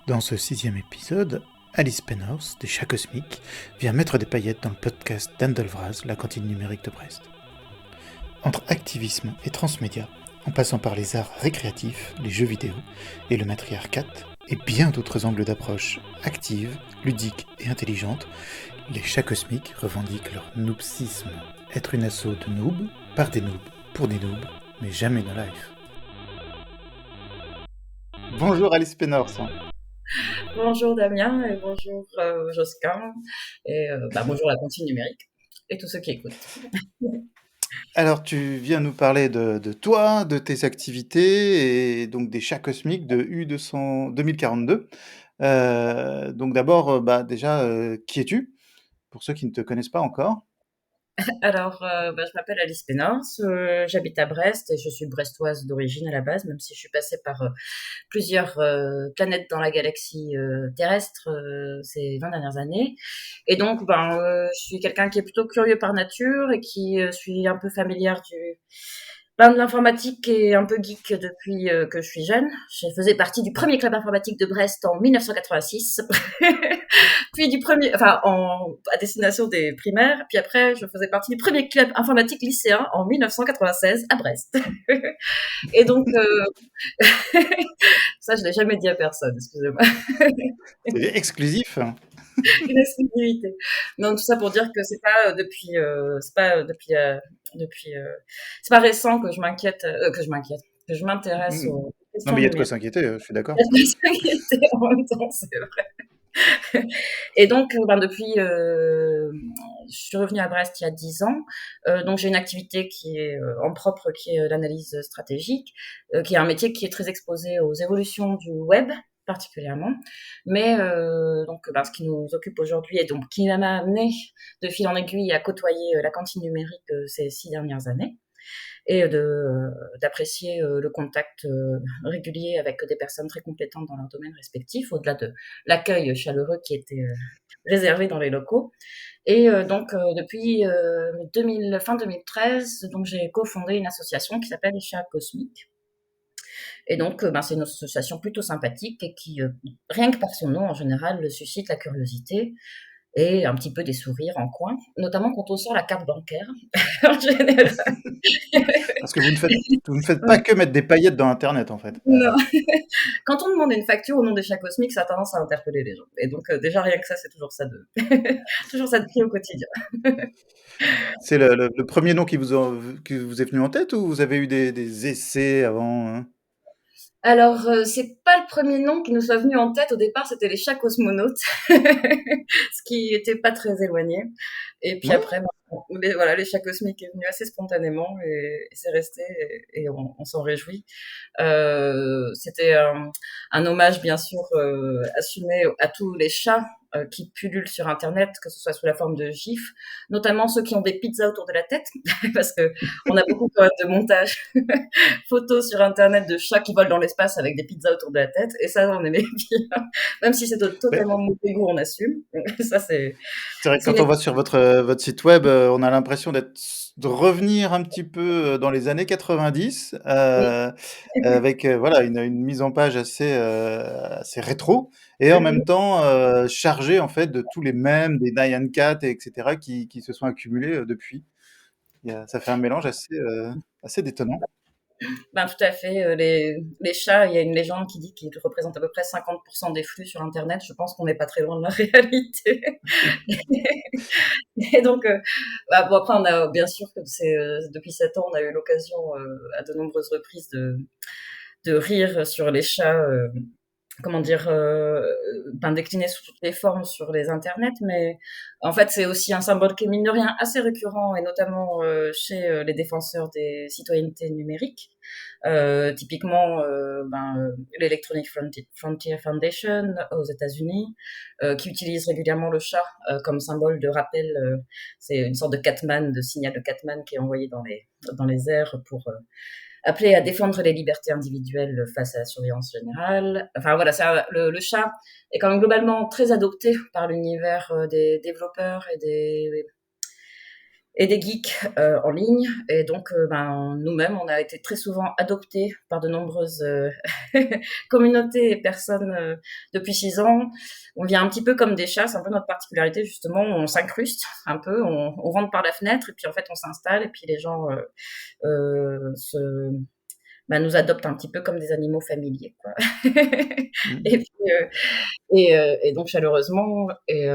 Dans ce 6e épisode, Alice Pennors, des Chats Cosmiques, vient mettre des paillettes dans le podcast d'Anne Delvraz, la cantine numérique de Brest. Entre activisme et transmédia, en passant par les arts récréatifs, les jeux vidéo et le matriarcat, et bien d'autres angles d'approche actives, ludiques et intelligentes, les Chats Cosmiques revendiquent leur noobsisme. Être une asso de noobs, par des noobs, pour des noobs, mais jamais no life. Bonjour Alice Pennors. Bonjour Damien et bonjour Josquin et bonjour la cantine numérique et tous ceux qui écoutent. Alors, tu viens nous parler de toi, de tes activités et donc des chats cosmiques de U200 2042. Donc d'abord, déjà, qui es-tu? Pour ceux qui ne te connaissent pas encore. Alors, je m'appelle Alice Pénors, j'habite à Brest et je suis brestoise d'origine à la base, même si je suis passée par plusieurs planètes dans la galaxie terrestre ces 20 dernières années. Et donc, je suis quelqu'un qui est plutôt curieux par nature et qui suis un peu familière de l'informatique et un peu geek depuis que je suis jeune. Je faisais partie du premier club informatique de Brest en 1986, puis à destination des primaires, puis après je faisais partie du premier club informatique lycéen en 1996 à Brest. Et donc ça je l'ai jamais dit à personne, excusez-moi. C'est exclusif. Une exclusivité. Donc tout ça pour dire que c'est pas depuis, c'est pas récent que je m'intéresse Mm. aux Non, questions mais il y a de quoi numériques. s'inquiéter, je suis d'accord. Il y a de quoi s'inquiéter en même temps, c'est vrai. Et donc, depuis, je suis revenue à Brest il y a 10 ans. Donc, j'ai une activité qui est en propre, qui est l'analyse stratégique, qui est un métier qui est très exposé aux évolutions du web particulièrement. Mais ce qui nous occupe aujourd'hui et donc qui m'a amené de fil en aiguille à côtoyer la cantine numérique ces 6 dernières années et d'apprécier le contact régulier avec des personnes très compétentes dans leur domaine respectif, au-delà de l'accueil chaleureux qui était réservé dans les locaux. Et depuis fin 2013, donc j'ai cofondé une association qui s'appelle les Chats Cosmiques. Et donc, c'est une association plutôt sympathique et qui, rien que par son nom, en général, suscite la curiosité et un petit peu des sourires en coin, notamment quand on sort la carte bancaire, en général. Parce que vous ne faites pas que mettre des paillettes dans Internet, en fait. Non. Quand on demande une facture au nom des chats cosmiques, ça a tendance à interpeller les gens. Et donc, déjà, rien que ça, c'est toujours ça de, toujours ça de prix au quotidien. C'est le premier nom qui vous est venu en tête ou vous avez eu des essais avant, hein? Alors, c'est pas le premier nom qui nous soit venu en tête. Au départ, c'était les chats cosmonautes, ce qui était pas très éloigné. Et puis Ouais. après, les chats cosmiques est venu assez spontanément et c'est resté et on s'en réjouit. C'était un hommage bien sûr assumé à tous les chats qui pullulent sur Internet, que ce soit sous la forme de gifs, notamment ceux qui ont des pizzas autour de la tête, parce que on a beaucoup quand même de montages photos sur Internet de chats qui volent dans l'espace avec des pizzas autour de la tête, et ça on aimait bien, même si c'est Mais totalement mauvais goût, on assume. Ça c'est vrai que c'est quand une on va sur votre site web, on a l'impression de revenir un petit peu dans les années 90, oui. avec voilà une mise en page assez rétro, et en même temps chargée en fait de tous les mèmes, des Nyan Cat, et etc. qui se sont accumulés depuis. Ça fait un mélange assez détonnant. Tout à fait. Les chats, il y a une légende qui dit qu'ils représentent à peu près 50% des flux sur Internet. Je pense qu'on n'est pas très loin de la réalité. Et donc, après, on a bien sûr que depuis 7 ans, on a eu l'occasion à de nombreuses reprises de rire sur les chats, comment dire, décliné sous toutes les formes sur les internets, mais en fait, c'est aussi un symbole qui est mine de rien assez récurrent, et notamment chez les défenseurs des citoyennetés numériques. Typiquement, l'Electronic Frontier Foundation aux États-Unis, qui utilise régulièrement le chat comme symbole de rappel. C'est une sorte de Catman, de signal de Catman qui est envoyé dans les airs pour appelé à défendre les libertés individuelles face à la surveillance générale. Enfin voilà, le chat est quand même globalement très adopté par l'univers des développeurs et et des geeks en ligne. Et donc, nous-mêmes, on a été très souvent adoptés par de nombreuses communautés et personnes depuis 6 ans. On vient un petit peu comme des chats, c'est un peu notre particularité justement. On s'incruste un peu, on rentre par la fenêtre et puis en fait on s'installe et puis les gens nous adoptent un petit peu comme des animaux familiers, quoi. Mm. Et puis, et donc chaleureusement et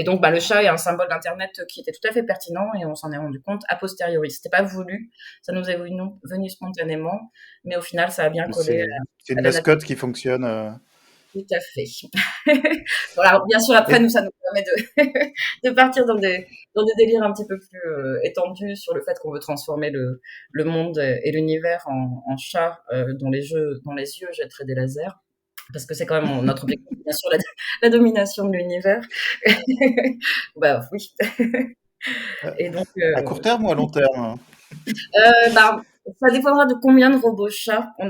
donc le chat est un symbole d'internet qui était tout à fait pertinent et on s'en est rendu compte a posteriori. C'était pas voulu, ça nous est venu spontanément, mais au final ça a bien collé C'est à une la nature. mascotte qui fonctionne. Tout à fait. Voilà, bien sûr après Et nous ça nous permet de de partir dans des délires un petit peu plus étendus sur le fait qu'on veut transformer le monde et l'univers en chat dont les yeux jetteraient des lasers. Parce que c'est quand même notre objectif, bien sûr, la domination de l'univers. Oui. euh, Et donc, à court terme ou à long terme? ça dépendra de combien de robots chats on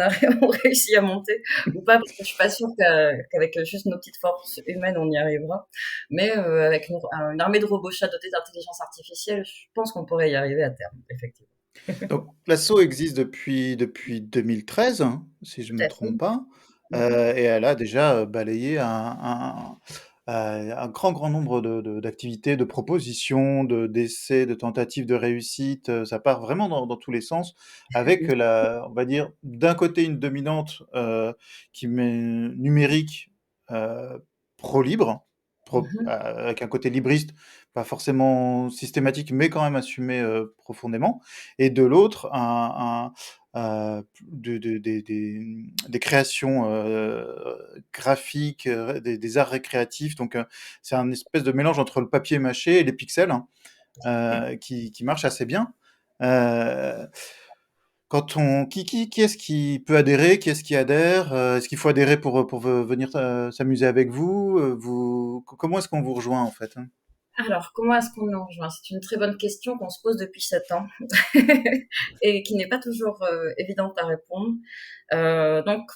réussit à monter ou pas, parce que je suis pas sûre qu'avec juste nos petites forces humaines, on y arrivera. Mais avec une armée de robots chats dotés d'intelligence artificielle, je pense qu'on pourrait y arriver à terme, effectivement. Donc, l'assaut existe depuis 2013, hein, si je ne Tout me à fait. trompe pas. Mhm. Et elle a déjà balayé un grand nombre d'activités, de propositions, d'essais, de tentatives de réussite. Ça part vraiment dans tous les sens, avec on va dire, d'un côté une dominante qui met numérique euh, pro-libre, Mhm. avec un côté libriste, pas forcément systématique, mais quand même assumé profondément. Et de l'autre, des créations graphiques, des arts récréatifs. Donc, c'est un espèce de mélange entre le papier mâché et les pixels, hein, qui marche assez bien. Euh, qui est-ce qui peut adhérer? Qui est-ce qui adhère? Est-ce qu'il faut adhérer pour venir s'amuser avec vous? Comment est-ce qu'on vous rejoint en fait, hein? Alors, comment est-ce qu'on nous rejoint? C'est une très bonne question qu'on se pose depuis 7 ans et qui n'est pas toujours évidente à répondre. Donc,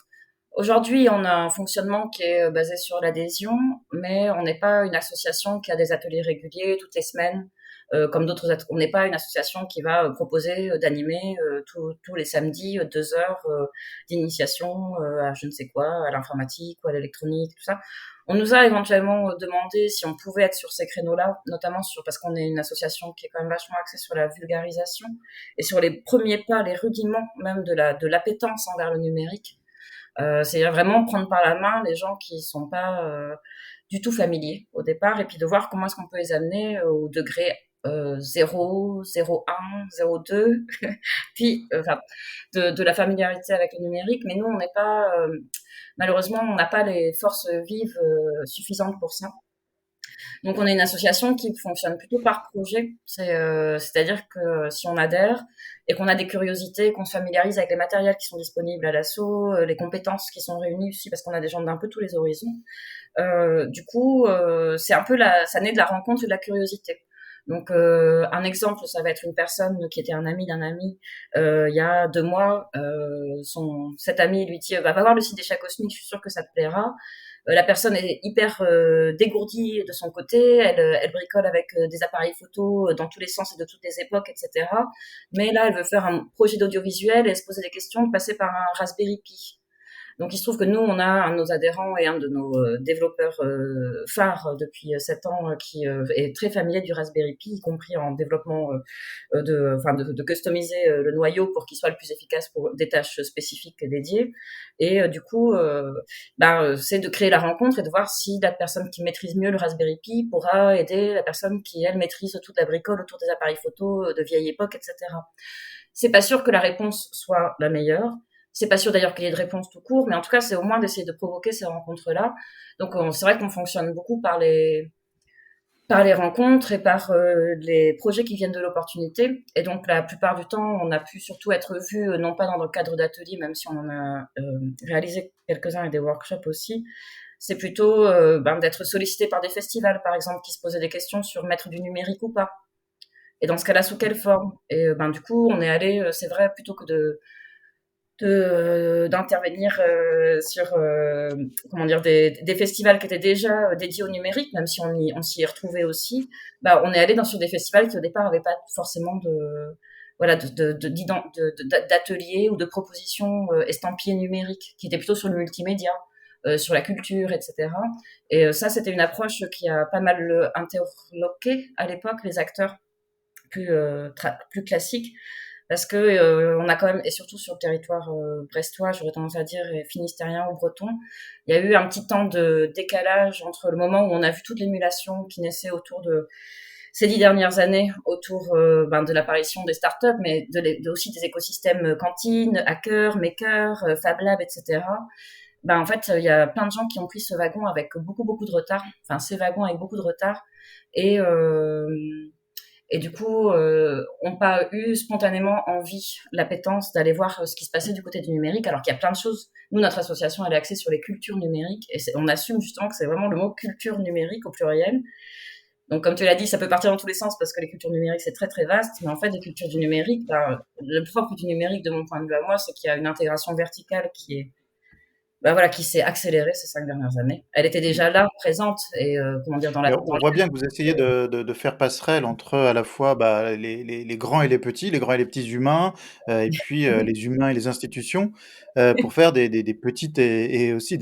aujourd'hui, on a un fonctionnement qui est basé sur l'adhésion, mais on n'est pas une association qui a des ateliers réguliers toutes les semaines, comme d'autres. On n'est pas une association qui va proposer d'animer tous les samedis 2 heures d'initiation à je ne sais quoi, à l'informatique ou à l'électronique, tout ça. On nous a éventuellement demandé si on pouvait être sur ces créneaux-là, notamment parce qu'on est une association qui est quand même vachement axée sur la vulgarisation et sur les premiers pas, les rudiments même de l'appétence envers le numérique. C'est vraiment prendre par la main les gens qui sont pas du tout familiers au départ et puis de voir comment est-ce qu'on peut les amener au degré 0, 0,1, 0,2, puis de la familiarité avec le numérique. Mais nous, on n'est pas, malheureusement, on n'a pas les forces vives suffisantes pour ça. Donc, on est une association qui fonctionne plutôt par projet. C'est-à-dire que si on adhère et qu'on a des curiosités, qu'on se familiarise avec les matériels qui sont disponibles à l'assaut, les compétences qui sont réunies aussi, parce qu'on a des gens d'un peu tous les horizons, du coup, c'est un peu ça naît de la rencontre et de la curiosité. Donc, un exemple, ça va être une personne qui était un ami d'un ami il y a 2 mois. Cet ami lui dit, va voir le site des chats cosmiques, je suis sûre que ça te plaira. La personne est hyper dégourdie de son côté, elle bricole avec des appareils photo dans tous les sens et de toutes les époques, etc. Mais là, elle veut faire un projet d'audiovisuel et elle se posait des questions, passer par un Raspberry Pi. Donc il se trouve que nous, on a un de nos adhérents et un de nos développeurs phares depuis 7 ans qui est très familier du Raspberry Pi, y compris en développement de customiser le noyau pour qu'il soit le plus efficace pour des tâches spécifiques et dédiées. Et du coup, c'est de créer la rencontre et de voir si la personne qui maîtrise mieux le Raspberry Pi pourra aider la personne qui, elle, maîtrise toute la bricole autour des appareils photo de vieille époque, etc. C'est pas sûr que la réponse soit la meilleure. C'est pas sûr d'ailleurs qu'il y ait de réponse tout court, mais en tout cas, c'est au moins d'essayer de provoquer ces rencontres-là. Donc, c'est vrai qu'on fonctionne beaucoup par les rencontres et par les projets qui viennent de l'opportunité. Et donc, la plupart du temps, on a pu surtout être vu, non pas dans le cadre d'ateliers, même si on en a réalisé quelques-uns et des workshops aussi. C'est plutôt d'être sollicité par des festivals, par exemple, qui se posaient des questions sur mettre du numérique ou pas. Et dans ce cas-là, sous quelle forme? Et du coup, on est allé, c'est vrai, plutôt que d'intervenir sur comment dire des festivals qui étaient déjà dédiés au numérique, même si on s'y est retrouvé aussi. Bah, on est allé sur des festivals qui au départ n'avaient pas forcément de voilà d'ateliers ou de propositions estampillées numériques, qui étaient plutôt sur le multimédia, sur la culture, etc. Et ça, c'était une approche qui a pas mal interloqué à l'époque les acteurs plus classiques, parce que on a quand même, et surtout sur le territoire brestois, j'aurais tendance à dire, et finistérien ou breton, il y a eu un petit temps de décalage entre le moment où on a vu toute l'émulation qui naissait autour de ces 10 dernières années, autour de l'apparition des startups, mais aussi des écosystèmes cantines, hackers, makers, Fab Lab, etc. En fait, il y a plein de gens qui ont pris ce wagon avec beaucoup de retard, enfin ces wagons avec beaucoup de retard, et et du coup, ont pas eu spontanément envie, l'appétence d'aller voir ce qui se passait du côté du numérique, alors qu'il y a plein de choses. Nous, notre association, elle est axée sur les cultures numériques, et on assume justement que c'est vraiment le mot culture numérique au pluriel. Donc, comme tu l'as dit, ça peut partir dans tous les sens parce que les cultures numériques, c'est très très vaste, mais en fait, les cultures du numérique, le propre du numérique, de mon point de vue à moi, c'est qu'il y a une intégration verticale qui s'est accélérée ces 5 dernières années. Elle était déjà là, présente, et comment dire, Et on voit bien que vous essayez de faire passerelle entre à la fois les grands et les petits, les grands et les petits humains, et puis les humains et les institutions, pour faire des petites et aussi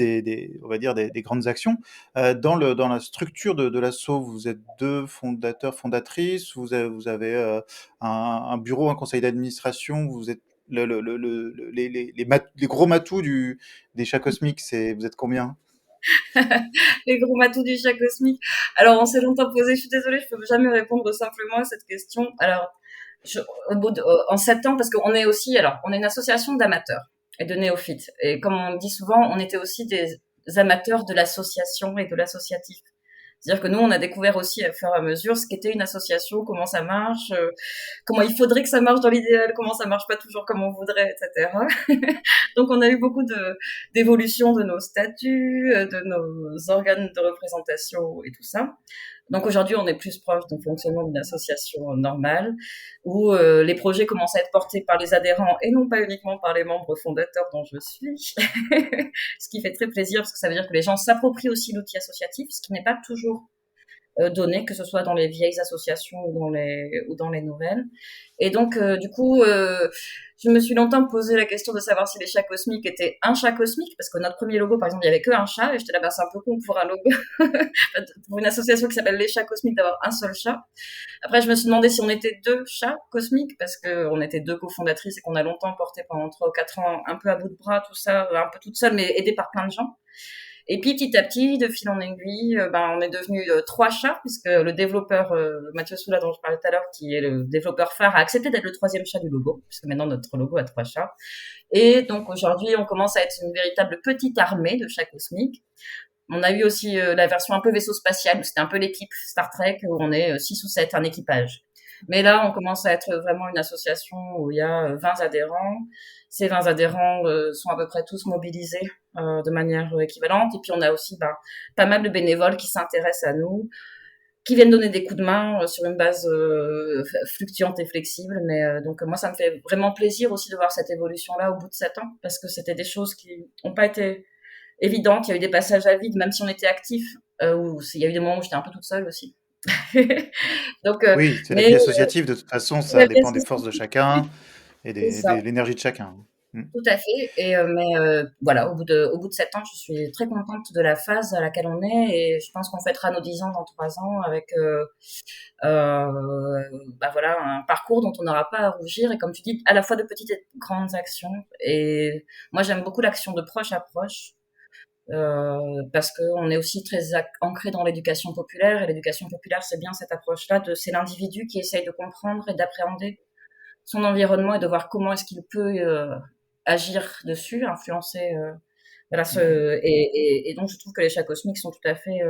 on va dire des grandes actions. Dans la structure de l'asso, vous êtes deux fondateurs, fondatrices, vous avez un bureau, un conseil d'administration, vous êtes les gros matous des chats cosmiques, vous êtes combien? les gros matous du chat cosmique. Alors, on s'est longtemps posé, je suis désolée, je peux jamais répondre simplement à cette question. Alors, je, en 7 ans, parce qu'on est aussi, alors, on est une association d'amateurs et de néophytes. Et comme on dit souvent, on était aussi des amateurs de l'association et de l'associatif. C'est-à-dire que nous, on a découvert aussi, à fur et à mesure, ce qu'était une association, comment ça marche, comment il faudrait que ça marche dans l'idéal, comment ça marche pas toujours comme on voudrait, etc. Donc, on a eu beaucoup d'évolution de nos statuts, de nos organes de représentation et tout ça. Donc aujourd'hui, on est plus proche d'un fonctionnement d'une association normale, où les projets commencent à être portés par les adhérents et non pas uniquement par les membres fondateurs dont je suis. Ce qui fait très plaisir, parce que ça veut dire que les gens s'approprient aussi l'outil associatif, ce qui n'est pas toujours donné, que ce soit dans les vieilles associations ou dans les nouvelles. Et donc, du coup, je me suis longtemps posé la question de savoir si les chats cosmiques étaient un chat cosmique, parce que notre premier logo, par exemple, il y avait que un chat, et j'étais là, c'est un peu con pour un logo, pour une association qui s'appelle les chats cosmiques, d'avoir un seul chat. Après, je me suis demandé si on était deux chats cosmiques, parce qu'on était deux cofondatrices et qu'on a longtemps porté pendant 3 ou 4 ans, un peu à bout de bras, tout ça, un peu toute seule, mais aidée par plein de gens. Et puis petit à petit, de fil en aiguille, on est devenu 3 chats, puisque le développeur Mathieu Soula, dont je parlais tout à l'heure, qui est le développeur phare, a accepté d'être le troisième chat du logo, puisque maintenant notre logo a 3 chats. Et donc aujourd'hui, on commence à être une véritable petite armée de chats cosmiques. On a eu aussi la version un peu vaisseau spatial, où c'était un peu l'équipe Star Trek, où on est 6 ou 7, un équipage. Mais là, on commence à être vraiment une association où il y a 20 adhérents. Ces 20 adhérents sont à peu près tous mobilisés de manière équivalente. Et puis, on a aussi pas mal de bénévoles qui s'intéressent à nous, qui viennent donner des coups de main sur une base fluctuante et flexible. Mais donc, moi, ça me fait vraiment plaisir aussi de voir cette évolution-là au bout de 7 ans, parce que c'était des choses qui n'ont pas été évidentes. Il y a eu des passages à vide, même si on était actifs, où il y a eu des moments où j'étais un peu toute seule aussi. Donc, Oui, c'est la mais vie associative, de toute façon, la ça vie dépend des forces de associative, chacun et c'est de ça, l'énergie de chacun. Mm. tout à fait. Et mais voilà, au bout de 7 ans, je suis très contente de la phase à laquelle on est, et je pense qu'on fêtera nos 10 ans dans 3 ans avec voilà, un parcours dont on n'aura pas à rougir, et comme tu dis, à la fois de petites et de grandes actions. Et moi, j'aime beaucoup l'action de proche à proche. Parce qu'on est aussi très ancré dans l'éducation populaire, et l'éducation populaire, c'est bien cette approche-là c'est l'individu qui essaye de comprendre et d'appréhender son environnement et de voir comment est-ce qu'il peut agir dessus, influencer. Voilà, Mhm. et donc je trouve que les chats cosmiques sont tout à fait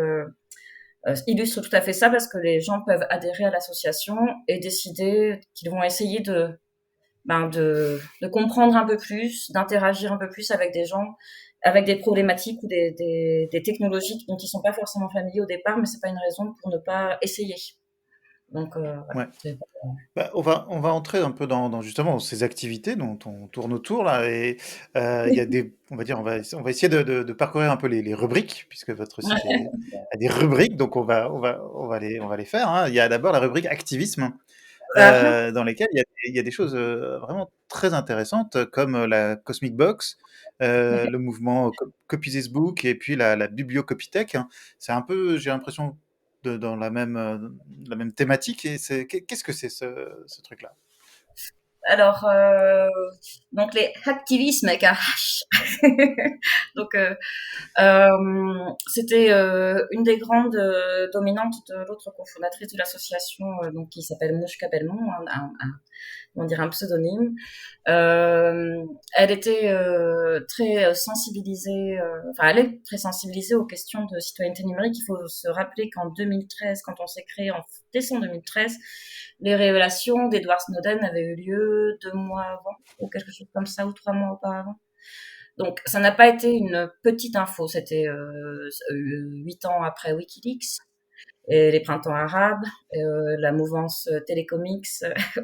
illustrent tout à fait ça, parce que les gens peuvent adhérer à l'association et décider qu'ils vont essayer de comprendre un peu plus, d'interagir un peu plus avec des gens, avec des problématiques ou des technologies dont ils sont pas forcément familiers au départ, mais c'est pas une raison pour ne pas essayer. Donc, ouais, Ouais. c'est Bah, on va entrer un peu dans justement ces activités dont on tourne autour là et il y a des on va dire, on va essayer de parcourir un peu les rubriques puisque votre site a des rubriques donc on va les faire, hein. Il y a d'abord la rubrique activisme, ah dans lesquelles il y a des choses, vraiment très intéressantes comme, la Cosmic Box, le mouvement Copy This Book et puis la Bibliocopithèque, hein. C'est un peu, j'ai l'impression, dans la même thématique et qu'est-ce que c'est ce truc-là? Alors, donc les hacktivismes avec un H. Donc, c'était une des grandes dominantes de l'autre cofondatrice de l'association, donc qui s'appelle Mouchka Belmont, on dirait un pseudonyme. Elle était très sensibilisée, enfin elle est très sensibilisée aux questions de citoyenneté numérique. Il faut se rappeler qu'en 2013, quand on s'est créé en décembre 2013, les révélations d'Edward Snowden avaient eu lieu 2 mois avant, ou quelque chose comme ça, ou 3 mois auparavant. Donc ça n'a pas été une petite info, c'était 8 ans après Wikileaks et les printemps arabes, la mouvance télécomics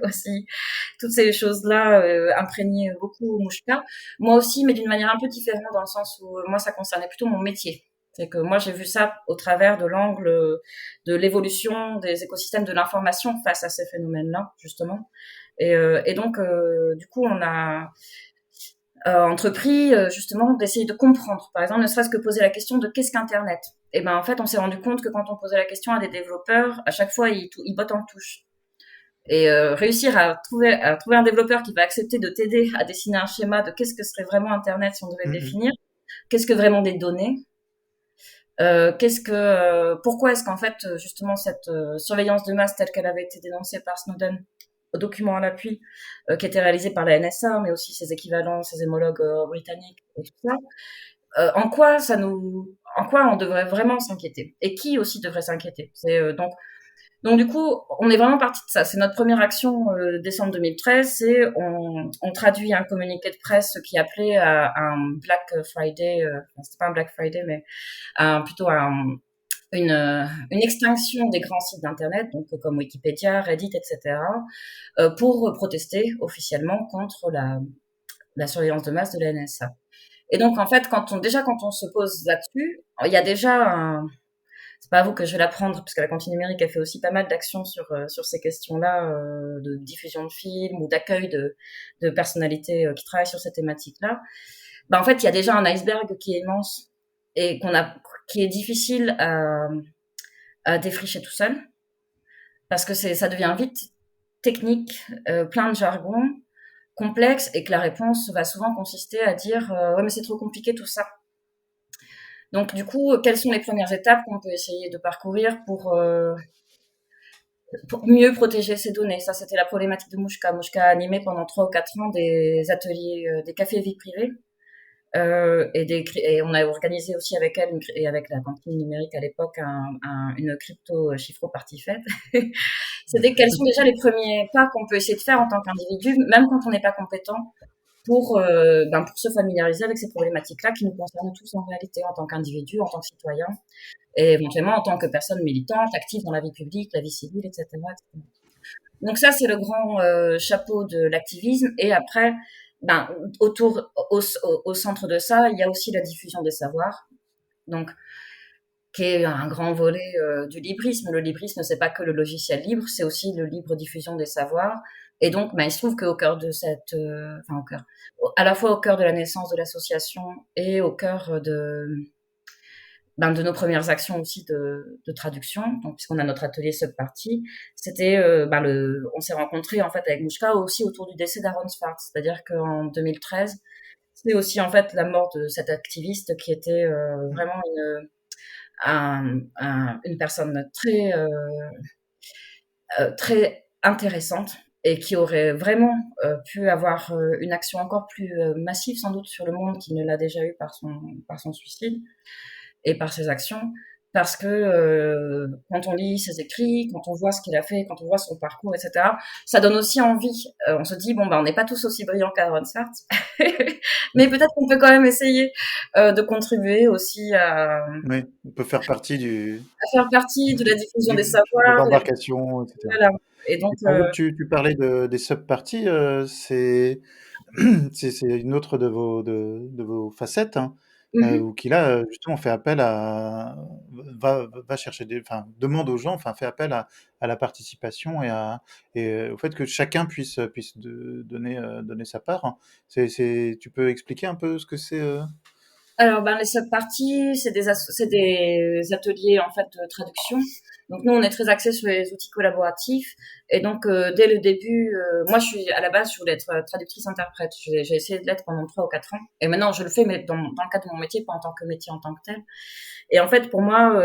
aussi, toutes ces choses-là imprégnaient beaucoup Mouchka. Moi aussi, mais d'une manière un peu différente dans le sens où moi ça concernait plutôt mon métier. C'est que moi j'ai vu ça au travers de l'angle de l'évolution des écosystèmes de l'information face à ces phénomènes-là justement. Et donc du coup on a entrepris justement d'essayer de comprendre. Par exemple, ne serait-ce que poser la question de qu'est-ce qu'Internet. Et ben en fait, on s'est rendu compte que quand on posait la question à des développeurs, à chaque fois ils bottent en touche. Et réussir à trouver un développeur qui va accepter de t'aider à dessiner un schéma de qu'est-ce que serait vraiment Internet si on devait le Mmh mh. définir, qu'est-ce que vraiment des données, pourquoi est-ce qu'en fait justement cette surveillance de masse telle qu'elle avait été dénoncée par Snowden, au document à l'appui, qui était réalisé par la NSA, mais aussi ses équivalents, ses homologues britanniques et tout ça, en quoi on devrait vraiment s'inquiéter et qui aussi devrait s'inquiéter. Donc du coup, on est vraiment parti de ça. C'est notre première action décembre 2013. C'est on traduit un communiqué de presse qui appelait à un Black Friday. Enfin, c'était pas un Black Friday, mais plutôt une extinction des grands sites d'internet, donc comme Wikipédia, Reddit, etc., pour protester officiellement contre la surveillance de masse de la NSA. Et donc en fait, quand on se pose là-dessus, il y a déjà c'est pas à vous que je vais l'apprendre, parce que la cantine numérique a fait aussi pas mal d'actions sur ces questions-là, de diffusion de films ou d'accueil de personnalités qui travaillent sur ces thématiques-là. En fait, il y a déjà un iceberg qui est immense et qui est difficile à défricher tout seul, parce que ça devient vite technique, plein de jargon, complexe, et que la réponse va souvent consister à dire ouais mais c'est trop compliqué tout ça. Donc du coup, quelles sont les premières étapes qu'on peut essayer de parcourir pour mieux protéger ces données? Ça, c'était la problématique de Mouchka. Mouchka a animé pendant 3 ou 4 ans des ateliers, des cafés vie privée. Et on a organisé aussi avec elle et avec la cantine numérique à l'époque une crypto chiffro party fête. C'était quels sont déjà les premiers pas qu'on peut essayer de faire en tant qu'individu, même quand on n'est pas compétent, pour se familiariser avec ces problématiques-là qui nous concernent tous en réalité en tant qu'individu, en tant que citoyen, et éventuellement en tant que personne militante, active dans la vie publique, la vie civile, etc. Donc ça, c'est le grand chapeau de l'activisme. Et après, au centre de ça, il y a aussi la diffusion des savoirs. Donc, qui est un grand volet du librisme. Le librisme, c'est pas que le logiciel libre, c'est aussi le libre diffusion des savoirs. Et donc, il se trouve qu'au cœur de à la fois au cœur de la naissance de l'association et au cœur de nos premières actions aussi de traduction, donc puisqu'on a notre atelier Subparty, c'était on s'est rencontrés en fait avec Mouchka aussi autour du décès d'Aaron Swartz, c'est-à-dire qu'en 2013, c'est aussi en fait la mort de cet activiste qui était vraiment une personne très intéressante et qui aurait vraiment pu avoir une action encore plus massive sans doute sur le monde qu'il ne l'a déjà eu par son suicide et par ses actions. parce que quand on lit ses écrits, quand on voit ce qu'il a fait, quand on voit son parcours, etc., ça donne aussi envie. On se dit bon on n'est pas tous aussi brillants qu'Aaron Swartz, mais peut-être qu'on peut quand même essayer de contribuer aussi Oui, on peut faire partie à faire partie de la diffusion des de savoirs, l'embarcation, etc. voilà. Et Et donc par exemple, tu parlais des sub-parties, c'est une autre de vos facettes, hein, mmh ou qui là, justement fait appel va chercher enfin, demande aux gens, enfin fait appel à la participation et au fait que chacun puisse donner sa part, hein. Tu peux expliquer un peu ce que c'est? Alors, les sub-parties, c'est des ateliers en fait de traduction. Donc nous, on est très axé sur les outils collaboratifs. Et donc dès le début, moi, à la base, je voulais être traductrice-interprète. J'ai essayé de l'être pendant 3 ou 4 ans. Et maintenant, je le fais, mais dans le cadre de mon métier, pas en tant que métier en tant que tel. Et en fait, pour moi,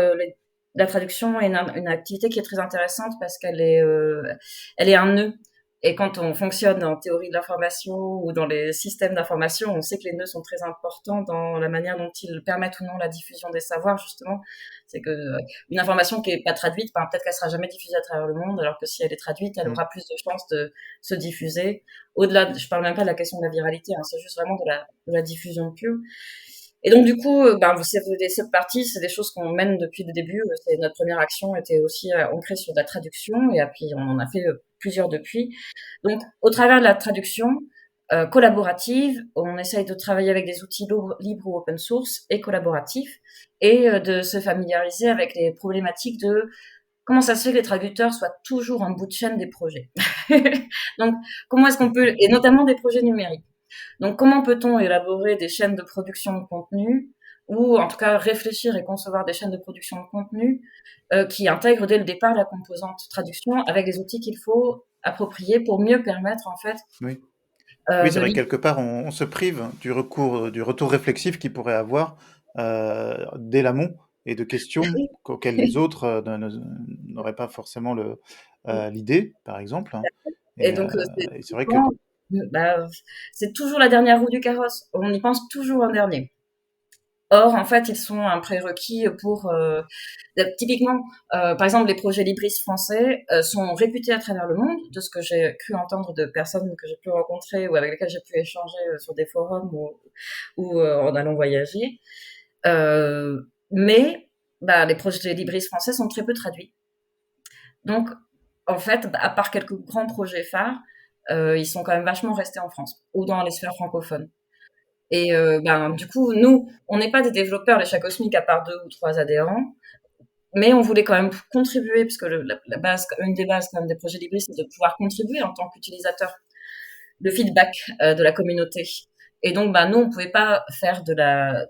la traduction est une activité qui est très intéressante parce elle est un nœud. Et quand on fonctionne en théorie de l'information ou dans les systèmes d'information, on sait que les nœuds sont très importants dans la manière dont ils permettent ou non la diffusion des savoirs, justement. C'est que une information qui est pas traduite, peut-être qu'elle sera jamais diffusée à travers le monde, alors que si elle est traduite, elle Mmh. aura plus de chances de se diffuser. Au-delà, je parle même pas de la question de la viralité, hein, c'est juste vraiment de la diffusion pure. Et donc du coup, c'est des sub-parties, c'est des choses qu'on mène depuis le début. C'est notre première action était aussi ancrée sur la traduction, et puis on en a fait plusieurs depuis. Donc, au travers de la traduction collaborative, on essaye de travailler avec des outils libres ou open source et collaboratifs, et de se familiariser avec les problématiques de comment ça se fait que les traducteurs soient toujours en bout de chaîne des projets. Donc, comment est-ce qu'on peut, et notamment des projets numériques. Donc, comment peut-on élaborer des chaînes de production de contenu, ou en tout cas réfléchir et concevoir des chaînes de production de contenu qui intègrent dès le départ la composante traduction avec les outils qu'il faut approprier pour mieux permettre en fait Oui. Oui, c'est de vrai que lire. quelque part, on se prive du retour réflexif qu'il pourrait avoir dès l'amont et de questions auxquelles les autres n'auraient pas forcément l'idée, par exemple, hein. Et Et, donc, et c'est vrai que souvent, bah, c'est toujours la dernière roue du carrosse. On y pense toujours en dernier. Or, en fait, ils sont un prérequis pour typiquement, par exemple, les projets Libris français sont réputés à travers le monde, de ce que j'ai cru entendre de personnes que j'ai pu rencontrer ou avec lesquelles j'ai pu échanger sur des forums ou en allant voyager. Mais les projets Libris français sont très peu traduits. Donc, en fait, à part quelques grands projets phares, ils sont quand même vachement restés en France ou dans les sphères francophones. Et du coup, nous, on n'est pas des développeurs les chats cosmiques à part 2 ou 3 adhérents, mais on voulait quand même contribuer, parce que la base, une des bases quand même des projets Libris, c'est de pouvoir contribuer en tant qu'utilisateur, le feedback de la communauté. Et donc, nous, on pouvait pas faire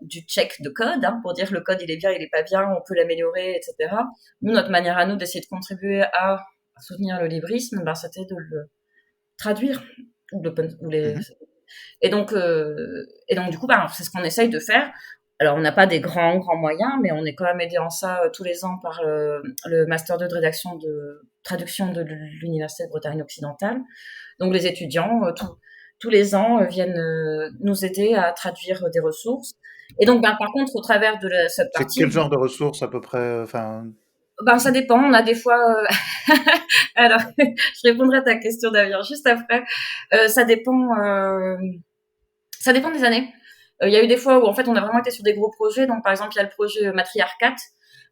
du check de code, hein, pour dire le code il est bien, il est pas bien, on peut l'améliorer, etc. Nous, notre manière à nous d'essayer de contribuer à soutenir le librisme, c'était de le traduire ou les. Mhm. Et donc du coup, c'est ce qu'on essaye de faire. Alors, on n'a pas des grands moyens, mais on est quand même aidé en ça tous les ans par le master 2 de rédaction de traduction de l'Université de Bretagne occidentale. Donc, les étudiants, tous les ans, viennent nous aider à traduire des ressources. Et donc, par contre, au travers de cette C'est partie, quel genre de ressources à peu près, enfin, ça dépend. On a des fois. Alors, je répondrai à ta question d'ailleurs juste après. Ça dépend. Ça dépend des années. Il y a eu des fois où en fait on a vraiment été sur des gros projets. Donc par exemple il y a le projet Matriarcat,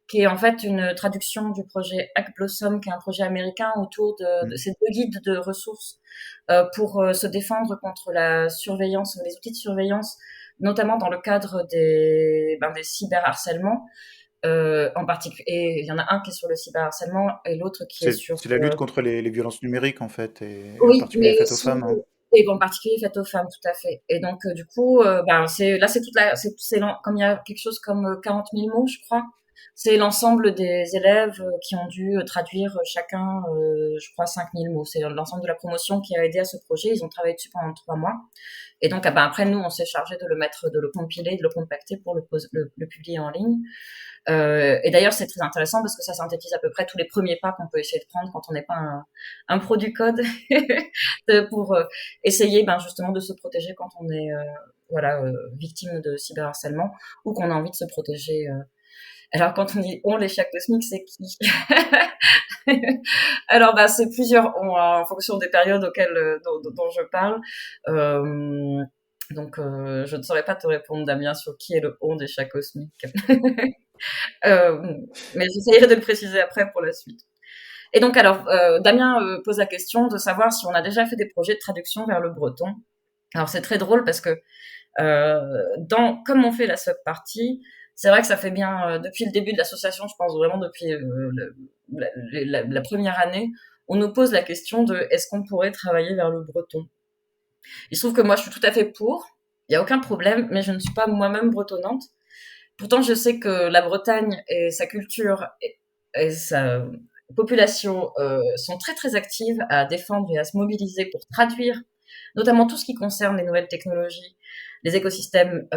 qui est en fait une traduction du projet Hack Blossom, qui est un projet américain autour de ces 2 guides de ressources pour se défendre contre la surveillance, les outils de surveillance, notamment dans le cadre des cyberharcèlements. En particulier, et il y en a un qui est sur le cyberharcèlement et l'autre qui est sur c'est la lutte contre les violences numériques en fait, et en oui, particulier mais faites aux aussi femmes, hein. et en particulier faite aux femmes, tout à fait. Et donc du coup, c'est toute la comme il y a quelque chose comme 40 000 mots, je crois. C'est l'ensemble des élèves qui ont dû traduire chacun, je crois, 5 000 mots. C'est l'ensemble de la promotion qui a aidé à ce projet. Ils ont travaillé dessus pendant 3 mois. Et donc, après, nous, on s'est chargé de le mettre, de le compiler, de le compacter pour le publier en ligne. Et d'ailleurs, c'est très intéressant parce que ça synthétise à peu près tous les premiers pas qu'on peut essayer de prendre quand on n'est pas un pro du code pour essayer justement de se protéger quand on est victime de cyberharcèlement ou qu'on a envie de se protéger Alors quand on dit on, les chats cosmiques, c'est qui? Alors c'est plusieurs on en fonction des périodes auxquelles dont je parle. Donc je ne saurais pas te répondre, Damien, sur qui est le on des chats cosmiques. Euh, mais j'essayerai de le préciser après pour la suite. Et donc alors Damien pose la question de savoir si on a déjà fait des projets de traduction vers le breton. Alors c'est très drôle parce que comme on fait la sub-partie, c'est vrai que ça fait bien depuis le début de l'association, je pense vraiment depuis la première année, on nous pose la question de est-ce qu'on pourrait travailler vers le breton. Il se trouve que moi je suis tout à fait pour, il y a aucun problème, mais je ne suis pas moi-même bretonnante. Pourtant je sais que la Bretagne et sa culture et sa population sont très très actives à défendre et à se mobiliser pour traduire notamment tout ce qui concerne les nouvelles technologies, les écosystèmes.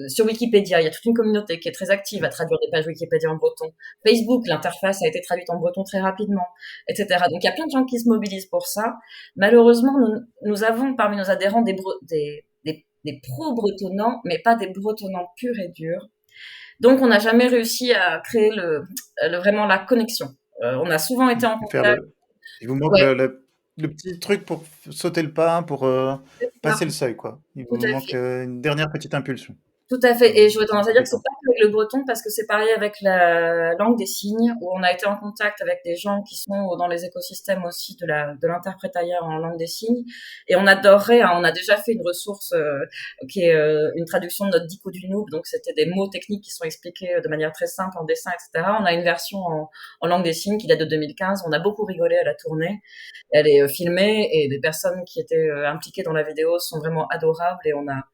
Sur Wikipédia, il y a toute une communauté qui est très active à traduire des pages Wikipédia en breton. Facebook, l'interface a été traduite en breton très rapidement, etc. Donc il y a plein de gens qui se mobilisent pour ça. Malheureusement, nous avons parmi nos adhérents des pro-bretonnants, mais pas des bretonnants purs et durs. Donc on n'a jamais réussi à créer vraiment la connexion. On a souvent été en contact. Il vous manque Ouais, le petit truc pour sauter le pas, pour c'est ça, passer le seuil, quoi. Il tout vous à manque fait. une dernière petite impulsion. Tout à fait. Et j'aurais C'est une tendance à dire que c'est compétence. pas avec le breton parce que c'est pareil avec la langue des signes où on a été en contact avec des gens qui sont dans les écosystèmes aussi de l'interprétailleur en langue des signes. Et on adorerait, hein, on a déjà fait une ressource qui est une traduction de notre dico du noob. Donc c'était des mots techniques qui sont expliqués de manière très simple en dessin, etc. On a une version en langue des signes qui date de 2015. On a beaucoup rigolé à la tournée. Elle est filmée et des personnes qui étaient impliquées dans la vidéo sont vraiment adorables et on a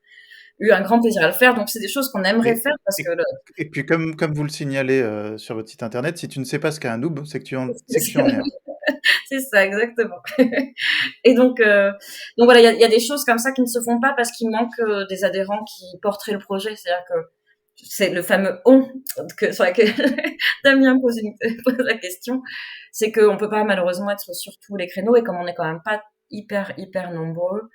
eu un grand plaisir à le faire. Donc, c'est des choses qu'on aimerait Et, faire parce que et, et puis, comme vous le signalez sur votre site internet, si tu ne sais pas ce qu'est un noob, c'est que tu en es un. c'est ça, exactement. Et donc voilà, il y a des choses comme ça qui ne se font pas parce qu'il manque des adhérents qui porteraient le projet. C'est-à-dire que c'est le fameux on sur laquelle Damien pose la question. C'est qu'on peut pas malheureusement être sur tous les créneaux et comme on est quand même pas hyper nombreux,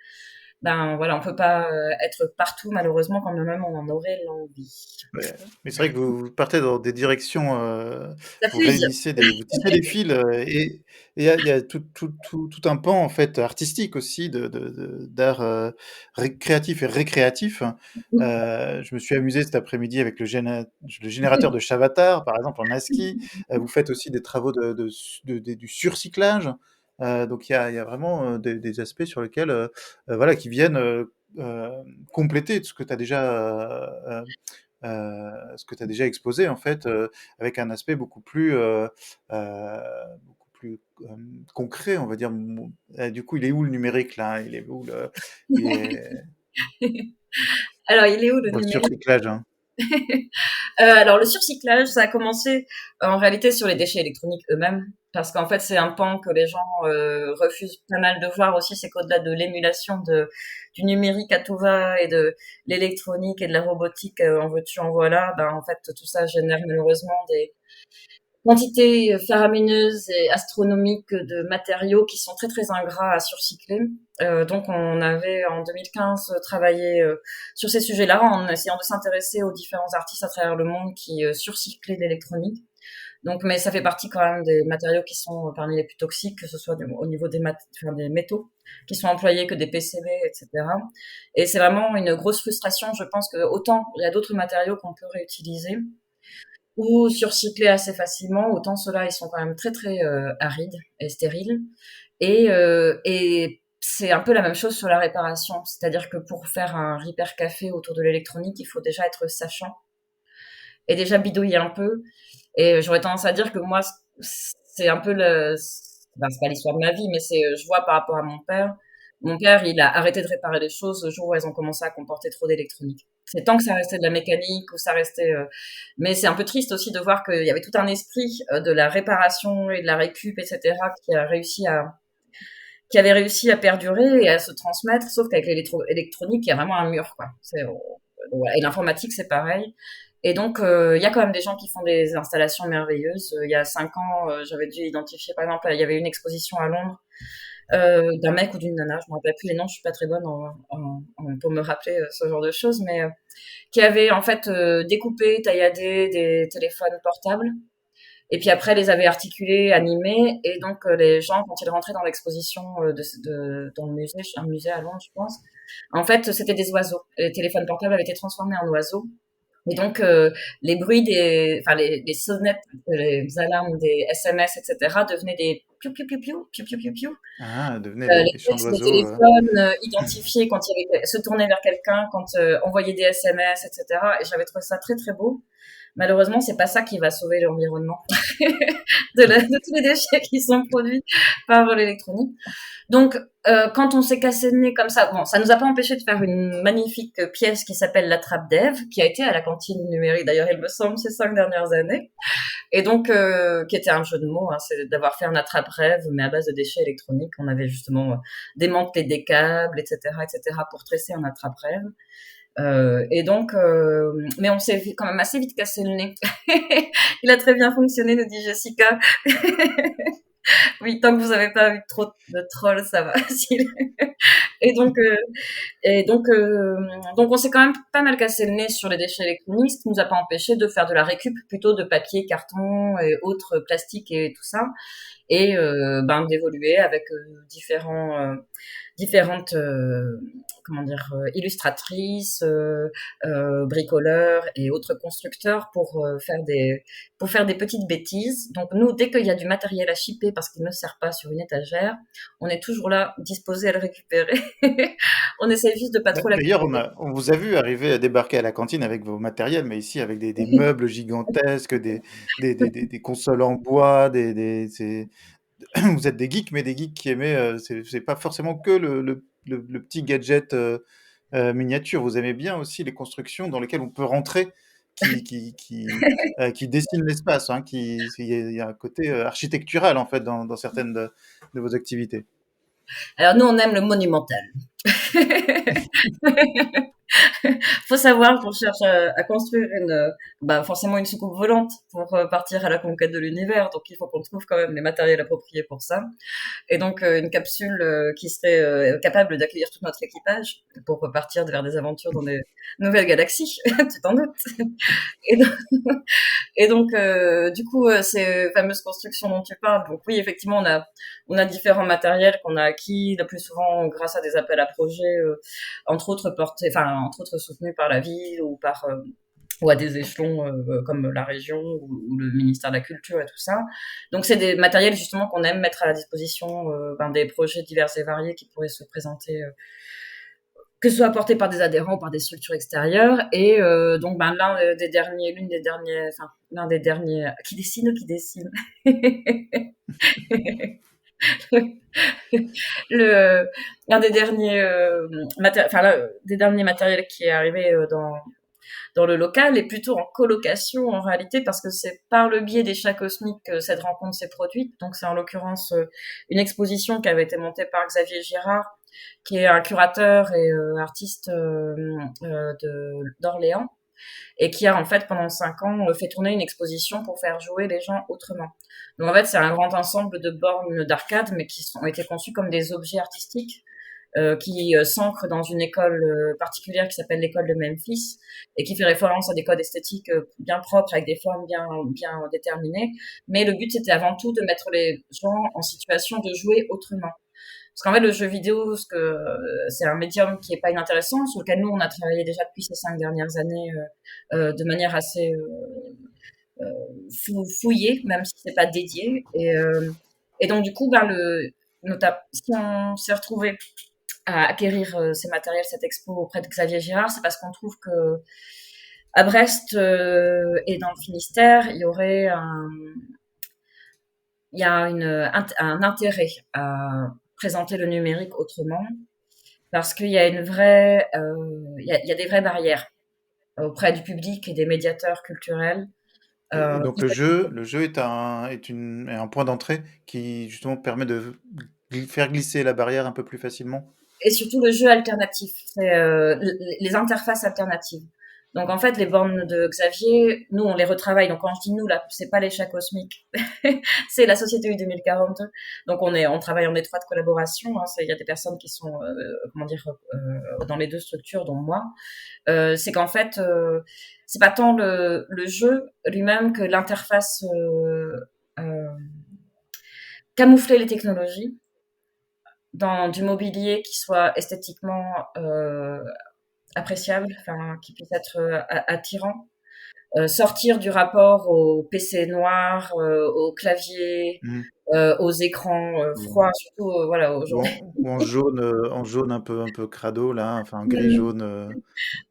ben voilà, on peut pas être partout malheureusement quand même on en aurait l'envie. Ouais. Mais c'est vrai que vous partez dans des directions, Ça vous fuse. vous tissez des fils, et il y a tout un pan en fait artistique aussi d'art créatif et récréatif. Je me suis amusé cet après-midi avec le générateur de Chavatar, par exemple en ASCII. Vous faites aussi des travaux du surcyclage. Donc il y a vraiment des aspects sur lesquels, voilà, qui viennent compléter ce que tu as déjà ce que tu as déjà exposé en fait, avec un aspect beaucoup plus concret, on va dire. Du coup, il est où le numérique là? Il est où il est Alors, il est où le pour le numérique? surcyclage, hein? Alors, le surcyclage, ça a commencé en réalité sur les déchets électroniques eux-mêmes, parce qu'en fait, c'est un pan que les gens refusent pas mal de voir aussi, c'est qu'au-delà de l'émulation du numérique à tout va et de l'électronique et de la robotique, en veux-tu, en voilà, ben, en fait, tout ça génère malheureusement des quantités faramineuses et astronomiques de matériaux qui sont très très ingrats à surcycler. Donc on avait en 2015 travaillé sur ces sujets-là en essayant de s'intéresser aux différents artistes à travers le monde qui surcyclaient l'électronique. Donc, mais ça fait partie quand même des matériaux qui sont parmi les plus toxiques, que ce soit au niveau des métaux qui sont employés que des PCB, etc. Et c'est vraiment une grosse frustration. Je pense que autant il y a d'autres matériaux qu'on peut réutiliser, ou surcycler assez facilement, autant ceux-là, ils sont quand même très très arides et stériles. Et c'est un peu la même chose sur la réparation, c'est-à-dire que pour faire un repair café autour de l'électronique, il faut déjà être sachant et déjà bidouiller un peu. Et j'aurais tendance à dire que moi, c'est un peu c'est pas l'histoire de ma vie, mais je vois par rapport à mon père. Mon père, il a arrêté de réparer les choses le jour où elles ont commencé à comporter trop d'électronique. C'est tant que ça restait de la mécanique ou ça restait, mais c'est un peu triste aussi de voir qu'il y avait tout un esprit de la réparation et de la récup, etc., qui avait réussi à perdurer et à se transmettre, sauf qu'avec l'électronique, il y a vraiment un mur, quoi. Voilà. Et l'informatique, c'est pareil. Et donc, il y a quand même des gens qui font des installations merveilleuses. Il y a 5 ans, j'avais dû identifier, par exemple, il y avait une exposition à Londres d'un mec ou d'une nana, je me rappelle plus les noms, je suis pas très bonne pour me rappeler ce genre de choses, mais qui avait en fait découpé, tailladé des téléphones portables et puis après les avait articulés, animés, et donc les gens quand ils rentraient dans l'exposition dans le musée, un musée à Londres, je pense, en fait c'était des oiseaux. Les téléphones portables avaient été transformés en oiseaux. Et donc, les bruits enfin, les sonnettes, les alarmes des SMS, etc., devenaient des piou, piou, piou, piou, piou, piou, piou, piou. Ah, devenez Les les chants textes de d'oiseaux. téléphone identifiés quand il y avait, se tournaient vers quelqu'un, quand envoyaient des SMS, etc. Et j'avais trouvé ça très, très beau. Malheureusement, c'est pas ça qui va sauver l'environnement de tous les déchets qui sont produits par l'électronique. Donc, quand on s'est cassé le nez comme ça, bon, ça nous a pas empêché de faire une magnifique pièce qui s'appelle La Trappe d'Ève, qui a été à la cantine numérique, d'ailleurs, il me semble, ces 5 dernières années. Et donc, qui était un jeu de mots, hein, c'est d'avoir fait un attrape-rêve, mais à base de déchets électroniques. On avait justement démantelé des câbles, etc., pour tresser un attrape-rêve. Et donc, mais on s'est quand même assez vite cassé le nez. Il a très bien fonctionné, nous dit Jessica. Oui, tant que vous n'avez pas eu trop de trolls, ça va. Et donc, donc on s'est quand même pas mal cassé le nez sur les déchets électroniques, ce qui nous a pas empêché de faire de la récup plutôt de papier, carton et autres plastiques et tout ça, et d'évoluer avec différentes comment dire illustratrices, bricoleurs et autres constructeurs pour faire des petites bêtises. Donc nous, dès qu'il y a du matériel à shipper parce qu'il ne sert pas sur une étagère, on est toujours là disposé à le récupérer. On essaie juste de pas trop D'ailleurs, l'accumuler. on vous a vu arriver à débarquer à la cantine avec vos matériels, mais ici avec des meubles gigantesques, des consoles en bois, vous êtes des geeks, mais des geeks qui aimaient, c'est pas forcément que le petit gadget miniature. Vous aimez bien aussi les constructions dans lesquelles on peut rentrer, qui dessinent l'espace, hein, il y a un côté architectural en fait dans certaines de vos activités. Alors nous, on aime le monumental. Faut savoir qu'on cherche à construire forcément une soucoupe volante pour partir à la conquête de l'univers. Donc il faut qu'on trouve quand même les matériels appropriés pour ça. Et donc une capsule qui serait capable d'accueillir tout notre équipage pour repartir vers des aventures dans des nouvelles galaxies, tu t'en doutes. Et donc, du coup, ces fameuses constructions dont tu parles, donc oui, effectivement, on a différents matériels qu'on a acquis, le plus souvent grâce à des appels à projets, entre autres soutenus par la ville ou à des échelons comme la région ou le ministère de la Culture et tout ça. Donc c'est des matériels justement qu'on aime mettre à la disposition des projets divers et variés qui pourraient se présenter, que ce soit porté par des adhérents ou par des structures extérieures. Et donc l'un des derniers qui dessine le l'un des derniers des derniers matériels qui est arrivé dans le local est plutôt en colocation en réalité parce que c'est par le biais des chats cosmiques que cette rencontre s'est produite. Donc c'est en l'occurrence une exposition qui avait été montée par Xavier Girard, qui est un curateur et artiste d'Orléans, et qui a en fait pendant 5 ans fait tourner une exposition pour faire jouer les gens autrement. Donc en fait c'est un grand ensemble de bornes d'arcade mais qui ont été conçues comme des objets artistiques qui s'ancre dans une école particulière qui s'appelle l'école de Memphis et qui fait référence à des codes esthétiques bien propres avec des formes bien déterminées. Mais le but c'était avant tout de mettre les gens en situation de jouer autrement. Parce qu'en fait, le jeu vidéo, c'est un médium qui est pas inintéressant, sur lequel nous, on a travaillé déjà depuis ces 5 dernières années de manière assez fouillée, même si c'est pas dédié. Et donc, du coup, si on s'est retrouvé à acquérir ces matériels, cette expo auprès de Xavier Girard, c'est parce qu'on trouve que à Brest et dans le Finistère, il y a un intérêt à présenter le numérique autrement, parce qu'il y a il y a des vraies barrières auprès du public et des médiateurs culturels. Et donc Il faut être- le jeu est un point d'entrée qui justement permet de faire glisser la barrière un peu plus facilement. Et surtout le jeu alternatif, c'est les interfaces alternatives. Donc en fait, les bornes de Xavier, nous on les retravaille. Donc quand je dis nous là, c'est pas les chats cosmiques, c'est la société U 2042. Donc on travaille en étroite collaboration. Hein. Il y a des personnes qui sont comment dire dans les deux structures, dont moi. C'est qu'en fait, c'est pas tant le jeu lui-même que l'interface euh, camoufler les technologies dans du mobilier qui soit esthétiquement appréciable, enfin qui puisse être attirant. Sortir du rapport au PC noir, au clavier, Mmh. aux écrans Ou froids, surtout voilà aujourd'hui. ou en jaune un peu crado là, enfin gris-jaune,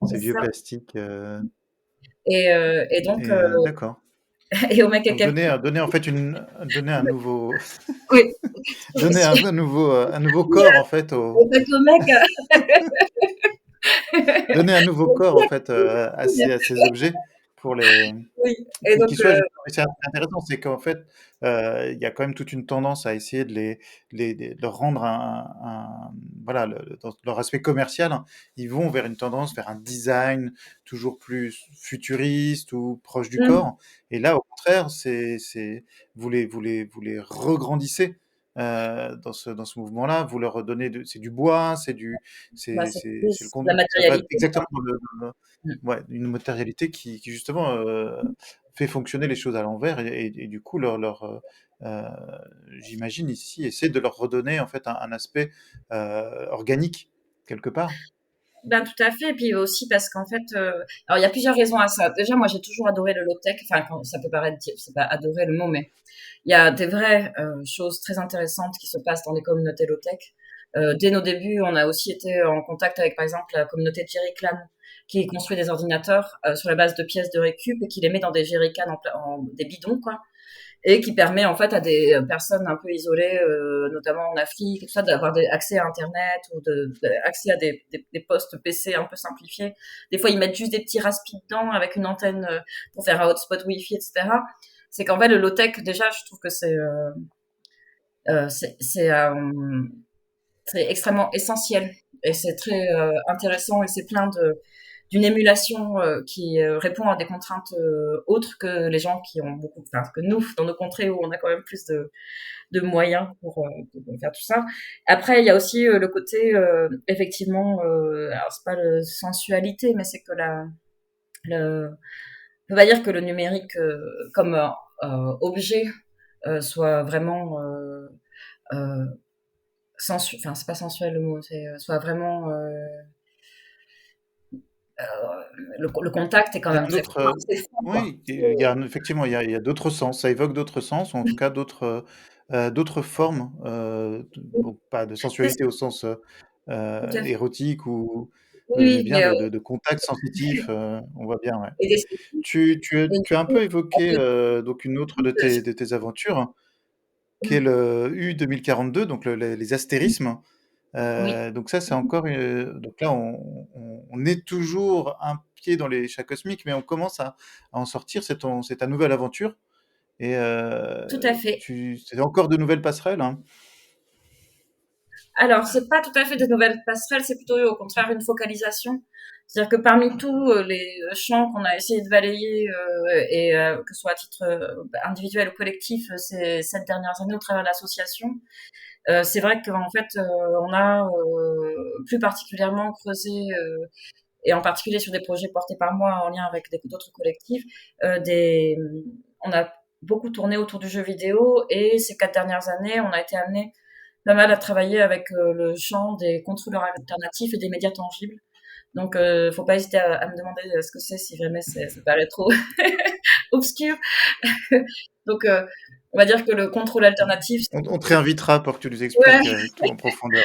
C'est ces vieux ça. plastiques, Et donc d'accord. et au mec à Donc capuche. donner en fait donner un nouveau Oui, donner un nouveau corps en fait au fait au mec. donner un nouveau corps en fait, à ces objets pour les Oui. Et donc qui soit justement et c'est intéressant, c'est qu'en fait, il y a quand même toute une tendance à essayer de leur rendre voilà, dans leur aspect commercial, hein, ils vont vers une tendance, vers un design toujours plus futuriste ou proche du corps et là, au contraire, vous les regrandissez, dans ce mouvement-là, vous leur donnez de c'est du bois, bah, c'est c'est le plus la con ça va matérialité, quoi. exactement dans le ouais, une matérialité qui justement, fait fonctionner les choses à l'envers et du coup j'imagine ici, essaie de leur redonner en fait un aspect, organique quelque part. Ben, tout à fait. Et puis aussi parce qu'en fait, alors il y a plusieurs raisons à ça. Déjà, moi, j'ai toujours adoré le low-tech. Enfin, quand, ça peut paraître, c'est pas adorer le mot, mais il y a des vraies choses très intéressantes qui se passent dans les communautés low-tech. Dès nos débuts, on a aussi été en contact avec, par exemple, la communauté de Jerry Clan, qui construit des ordinateurs sur la base de pièces de récup et qui les met dans des jerrycans en des bidons, quoi, et qui permet en fait à des personnes un peu isolées, notamment en Afrique, tout ça, d'avoir accès à Internet ou accès à des postes PC un peu simplifiés. Des fois, ils mettent juste des petits raspi dedans avec une antenne pour faire un hotspot Wi-Fi, etc. C'est qu'en fait, le low-tech, déjà, je trouve que euh, c'est c'est euh, c'est extrêmement essentiel et c'est très intéressant et c'est plein d'une émulation qui répond à des contraintes autres que les gens qui ont beaucoup, enfin que nous dans nos contrées où on a quand même plus de moyens pour faire tout ça. Après, il y a aussi le côté effectivement, alors c'est pas le sensualité, mais c'est que on peut pas dire que le numérique comme objet soit vraiment euh, enfin c'est pas sensuel le mot, c'est soit vraiment le contact est quand Il y a même un très autre, fort, c'est fort, quoi. oui, il y a effectivement, il y a d'autres sens, ça évoque d'autres sens ou en tout cas d'autres formes, bon, pas de C'est sensualité au sens, tout à fait. érotique ou mais Oui, bien mais de contact sensitif, on voit bien, ouais. et d'esthétique et du Tu as un coup, peu on évoqué, peut donc une autre tout, de tes aventures, qui est mmh, le U 2042, donc les mmh, astérismes. oui, Donc ça, c'est encore, donc là, on est toujours un pied dans les chats cosmiques, mais on commence à en sortir. C'est ta nouvelle aventure et tout à fait. c'est encore de nouvelles passerelles, hein? Alors, c'est pas tout à fait de nouvelles passerelles, c'est plutôt au contraire une focalisation. C'est-à-dire que parmi tous les champs qu'on a essayé de balayer, et que ce soit à titre individuel ou collectif, ces 7 dernières années au travers de l'association, c'est vrai qu'en fait, on a plus particulièrement creusé, et en particulier sur des projets portés par moi en lien avec d'autres collectifs, on a beaucoup tourné autour du jeu vidéo et ces 4 dernières années, on a été amené pas mal à travailler avec le champ des contrôleurs alternatifs et des médias tangibles. Donc, faut pas hésiter à me demander ce que c'est si jamais ça paraît trop obscur. Donc, on va dire que le contrôle alternatif, On te réinvitera pour que tu nous expliques, ouais. tout en profondeur.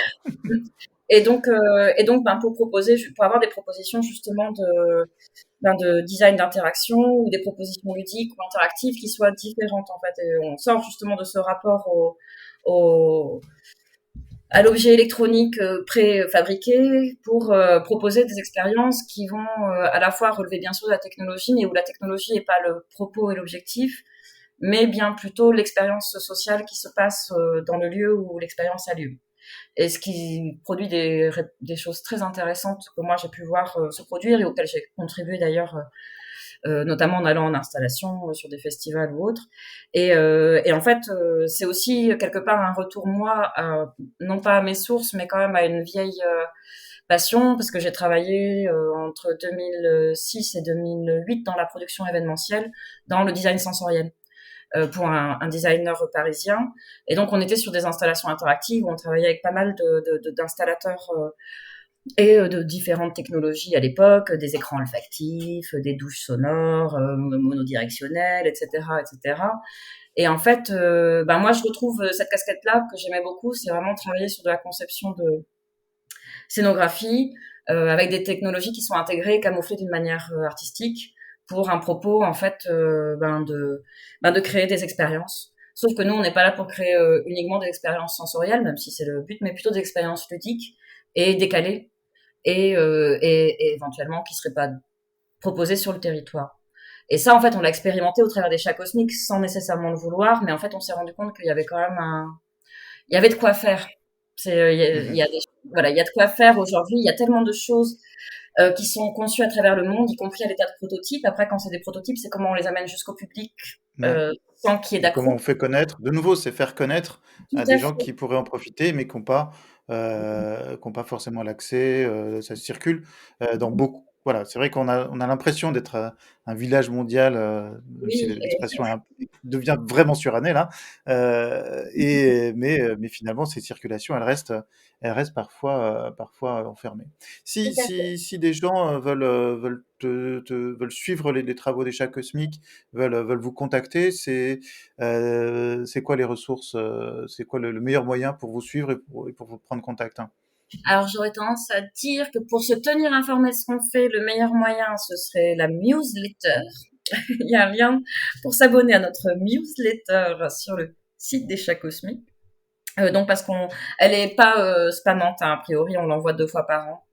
Et donc, ben, pour avoir des propositions justement de design d'interaction ou des propositions ludiques ou interactives qui soient différentes en fait. Et on sort justement de ce rapport au à l'objet électronique préfabriqué pour proposer des expériences qui vont à la fois relever bien sûr de la technologie, mais où la technologie n'est pas le propos et l'objectif, mais bien plutôt l'expérience sociale qui se passe dans le lieu où l'expérience a lieu. et ce qui produit des choses très intéressantes que moi j'ai pu voir se produire et auxquelles j'ai contribué d'ailleurs, notamment en allant en installation sur des festivals ou autres. Et en fait, c'est aussi quelque part un retour moi, non pas à mes sources, mais quand même à une vieille passion, parce que j'ai travaillé entre 2006 et 2008 dans la production événementielle, dans le design sensoriel, pour un designer parisien. Et donc, on était sur des installations interactives où on travaillait avec pas mal d'installateurs et de différentes technologies à l'époque, des écrans olfactifs, des douches sonores, monodirectionnelles, etc., etc. Et en fait, ben moi, je retrouve cette casquette-là que j'aimais beaucoup, c'est vraiment travailler sur de la conception de scénographie avec des technologies qui sont intégrées, camouflées d'une manière artistique pour un propos en fait de créer des expériences. Sauf que nous, on n'est pas là pour créer uniquement des expériences sensorielles, même si c'est le but, mais plutôt des expériences ludiques et décalées et éventuellement qui seraient pas proposées sur le territoire. Et ça, en fait, on l'a expérimenté au travers des chats cosmiques sans nécessairement le vouloir, mais en fait, on s'est rendu compte qu'il y avait quand même il y avait de quoi faire. Il y a voilà, il y a de quoi faire aujourd'hui. Il y a tellement de choses qui sont conçues à travers le monde, y compris à l'état de prototypes. Après, quand c'est des prototypes, c'est comment on les amène jusqu'au public Ouais. sans qu'il y ait Et comment on d'accroc. fait connaître? De nouveau, c'est faire connaître Tout à des à gens fait. qui pourraient en profiter, mais qui ont pas forcément l'accès. Ça circule dans beaucoup. Voilà, c'est vrai qu'on a l'impression d'être un village mondial, même si Oui, l'expression devient vraiment surannée là. Mais finalement, ces circulations, elles restent parfois enfermées. tout Si, à fait. si, si des gens veulent suivre les travaux des chats cosmiques, veulent vous contacter, c'est quoi les ressources, c'est quoi le meilleur moyen pour vous suivre et pour vous prendre contact, hein? Alors, j'aurais tendance à dire que pour se tenir informé de ce qu'on fait, le meilleur moyen, ce serait la newsletter. Il y a un lien pour s'abonner à notre newsletter sur le site des chats cosmiques. Donc parce elle est pas spamante, hein, a priori, on l'envoie 2 fois par an.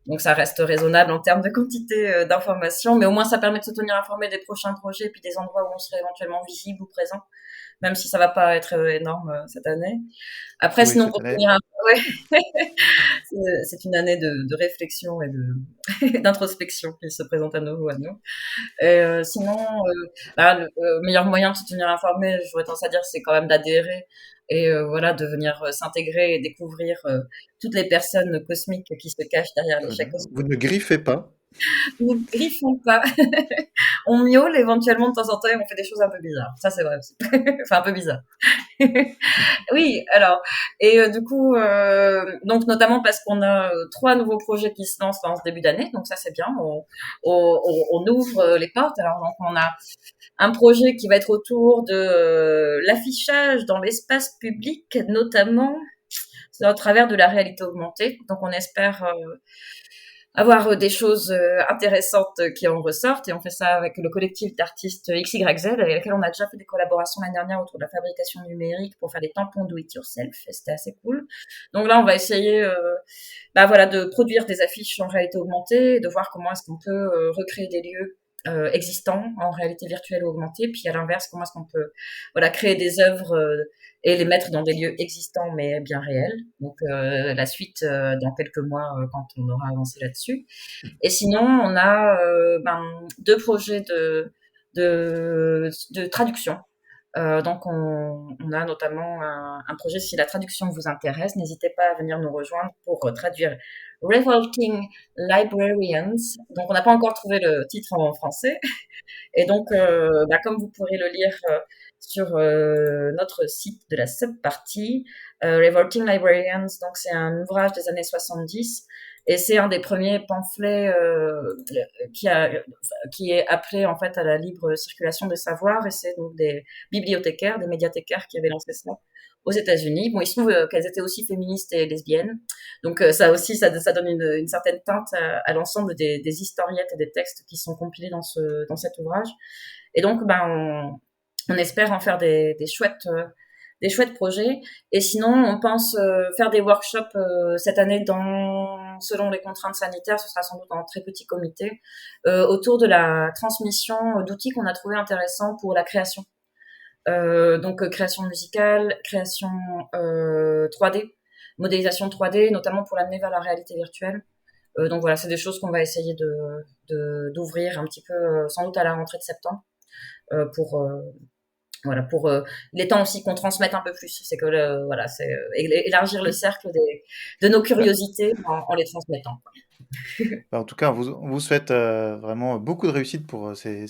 Donc ça reste raisonnable en termes de quantité d'informations, mais au moins ça permet de se tenir informé des prochains projets et puis des endroits où on serait éventuellement visible ou présent, même si ça va pas être énorme cette année. Après, Oui, sinon cette pour année. tenir ouais, c'est une année de réflexion et de d'introspection qui se présente à nouveau à nous. Sinon, le meilleur moyen de se tenir informé, j'aurais tendance à dire, c'est quand même d'adhérer et voilà, de venir s'intégrer et découvrir toutes les personnes cosmiques qui se cachent derrière les Très chats bien. Vous cosmiques. ne griffez pas. Nous ne griffons pas. On miaule éventuellement de temps en temps et on fait des choses un peu bizarres. Ça, c'est vrai aussi. Enfin, un peu bizarre. Oui, alors, et du coup, donc notamment parce qu'on a 3 nouveaux projets qui se lancent en ce début d'année, donc ça c'est bien, on ouvre les portes. Alors donc on a un projet qui va être autour de l'affichage dans l'espace public, notamment au travers de la réalité augmentée. Donc on espère avoir des choses intéressantes qui en ressortent. Et on fait ça avec le collectif d'artistes XYZ, avec lequel on a déjà fait des collaborations l'année dernière autour de la fabrication numérique pour faire des tampons do it yourself. Et c'était assez cool. Donc là, on va essayer voilà, de produire des affiches en réalité augmentée, de voir comment est-ce qu'on peut recréer des lieux existants en réalité virtuelle ou augmentée, puis à l'inverse, comment est-ce qu'on peut voilà, créer des œuvres et les mettre dans des lieux existants mais bien réels. Donc la suite dans quelques mois quand on aura avancé là-dessus. Et sinon, on a 2 projets de traduction. Donc on a notamment un projet, si la traduction vous intéresse, n'hésitez pas à venir nous rejoindre pour traduire Revolting Librarians. Donc on n'a pas encore trouvé le titre en français. Et donc, comme vous pourrez le lire sur notre site de la sub-partie, Revolting Librarians, donc c'est un ouvrage des années 70 et c'est un des premiers pamphlets qui est appelé en fait à la libre circulation des savoirs et c'est donc des bibliothécaires, des médiathécaires qui avaient lancé ça aux États-Unis. Bon, il se trouve qu'elles étaient aussi féministes et lesbiennes, donc ça aussi, ça donne une certaine teinte à l'ensemble des historiettes et des textes qui sont compilés dans cet ouvrage. Et donc, on espère en faire des chouettes projets. Et sinon, on pense faire des workshops cette année selon les contraintes sanitaires, ce sera sans doute en très petit comité, autour de la transmission d'outils qu'on a trouvé intéressants pour la création. Donc création musicale, création 3D, modélisation 3D, notamment pour l'amener vers la réalité virtuelle. Donc voilà, c'est des choses qu'on va essayer d'ouvrir un petit peu, sans doute à la rentrée de septembre, pour voilà, pour il est temps aussi qu'on transmette un peu plus. C'est que voilà, c'est élargir le cercle de nos curiosités en les transmettant. En tout cas, on vous souhaite vraiment beaucoup de réussite pour ces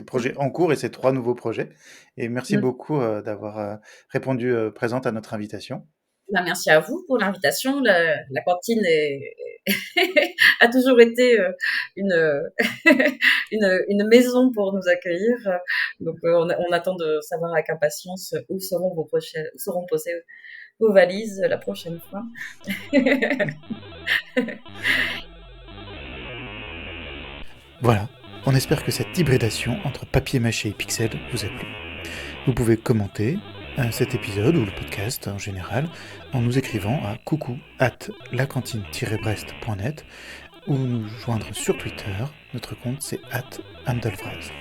projets en cours et ces 3 nouveaux projets. Et merci beaucoup d'avoir répondu présente à notre invitation. Bah, merci à vous pour l'invitation. La cantine a toujours été une maison pour nous accueillir. Donc on attend de savoir avec impatience où seront posées vos valises la prochaine fois. Voilà, on espère que cette hybridation entre papier mâché et pixel vous a plu. Vous pouvez commenter cet épisode ou le podcast en général en nous écrivant à coucou@lacantine-brest.net ou nous joindre sur Twitter. Notre compte c'est @amdelvraz.